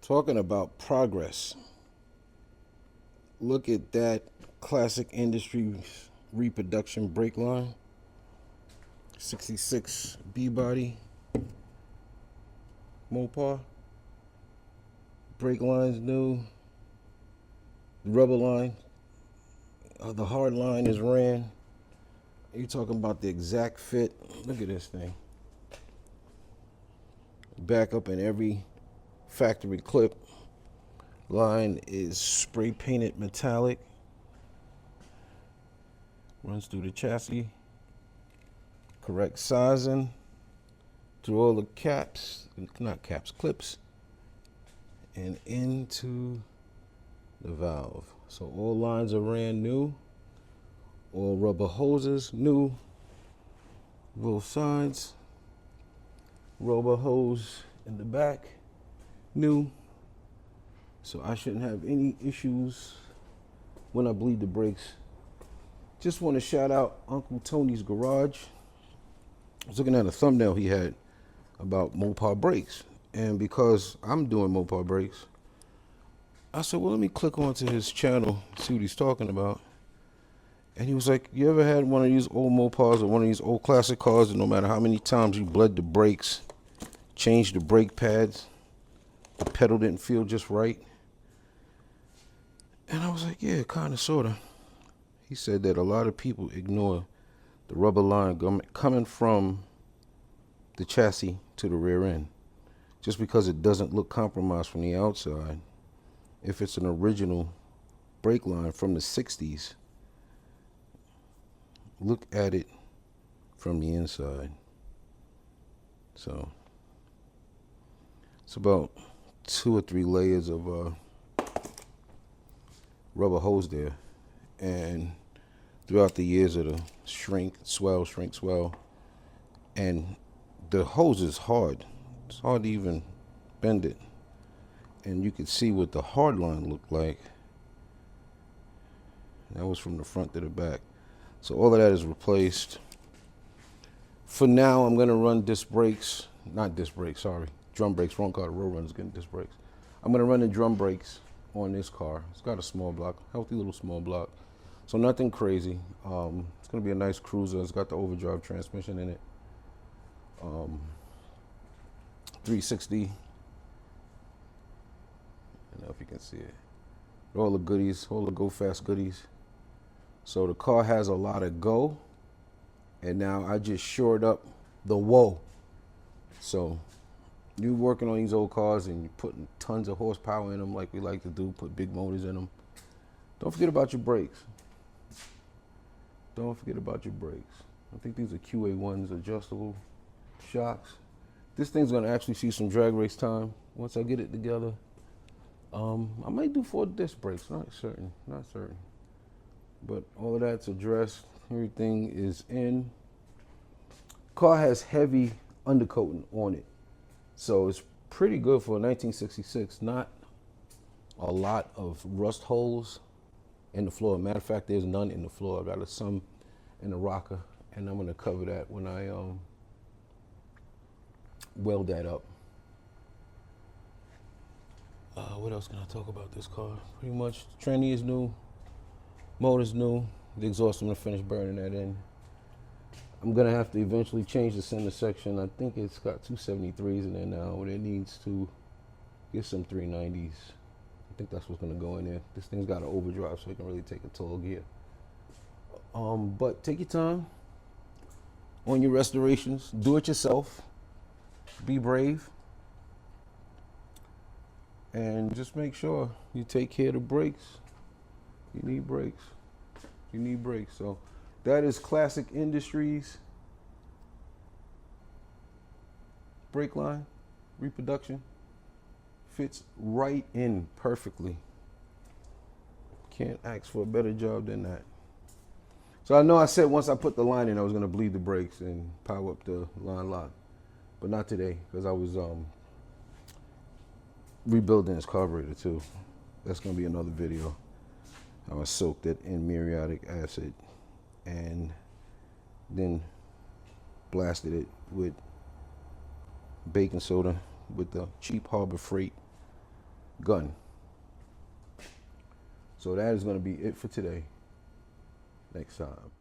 Talking about progress. Look at that Classic Industries reproduction brake line. 66 B body Mopar. Brake line's new. The rubber line, the hard line is ran. You're talking about the exact fit. Look at this thing. Back up in every factory clip. Line is spray painted metallic. Runs through the chassis. Correct sizing. Through all the caps, not caps, clips. And into the valve. So all lines are ran new. All rubber hoses new. Both sides. Rubber hose in the back new. So I shouldn't have any issues when I bleed the brakes. Just want to shout out Uncle Tony's Garage. I was looking at a thumbnail he had about Mopar brakes. And because I'm doing Mopar brakes, I said, well, let me click onto his channel, see what he's talking about. And he was like, you ever had one of these old Mopars or one of these old classic cars and no matter how many times you bled the brakes, changed the brake pads, the pedal didn't feel just right? And I was like, yeah, kind of, sort of. He said that a lot of people ignore the rubber line coming from the chassis to the rear end. Just because it doesn't look compromised from the outside, if it's an original brake line from the 60s, look at it from the inside. So it's about 2 or 3 layers of rubber hose there, and throughout the years it'll shrink, swell, and the hose is hard. It's hard to even bend it, and you can see what the hard line looked like. That was from the front to the back. So all of that is replaced. For now, I'm gonna run disc brakes, not disc brakes, sorry, drum brakes. Wrong car, the Road Runner's getting disc brakes. I'm gonna run the drum brakes on this car. It's got a small block, healthy little small block. So nothing crazy. It's gonna be a nice cruiser. It's got the overdrive transmission in it. 360. I don't know if you can see it. All the goodies, all the Go Fast goodies. So the car has a lot of go, and now I just shored up the whoa. So you working on these old cars and you're putting tons of horsepower in them like we like to do, put big motors in them. Don't forget about your brakes. Don't forget about your brakes. I think these are QA1s, adjustable shocks. This thing's gonna actually see some drag race time once I get it together. I might do 4 disc brakes, not certain. But all of that's addressed. Everything is in. Car has heavy undercoating on it. So it's pretty good for a 1966. Not a lot of rust holes in the floor. Matter of fact, there's none in the floor. I got some in the rocker, and I'm gonna cover that when I weld that up. What else can I talk about this car? Pretty much, the tranny is new, motor's new, the exhaust, I'm gonna finish burning that in. I'm gonna have to eventually change the center section. I think it's got 273s in there now, but it needs to get some 390s. I think that's what's gonna go in there. This thing's got an overdrive, so it can really take a tall gear. But take your time on your restorations. Do it yourself. Be brave. And just make sure you take care of the brakes. You need brakes. You need brakes. So that is Classic Industries brake line reproduction. Fits right in perfectly. Can't ask for a better job than that. So I know I said once I put the line in I was gonna bleed the brakes and power up the line lock, but not today because I was rebuilding this carburetor too. That's gonna be another video. I soaked it in muriatic acid and then blasted it with baking soda with the cheap Harbor Freight gun. So that is going to be it for today. Next time.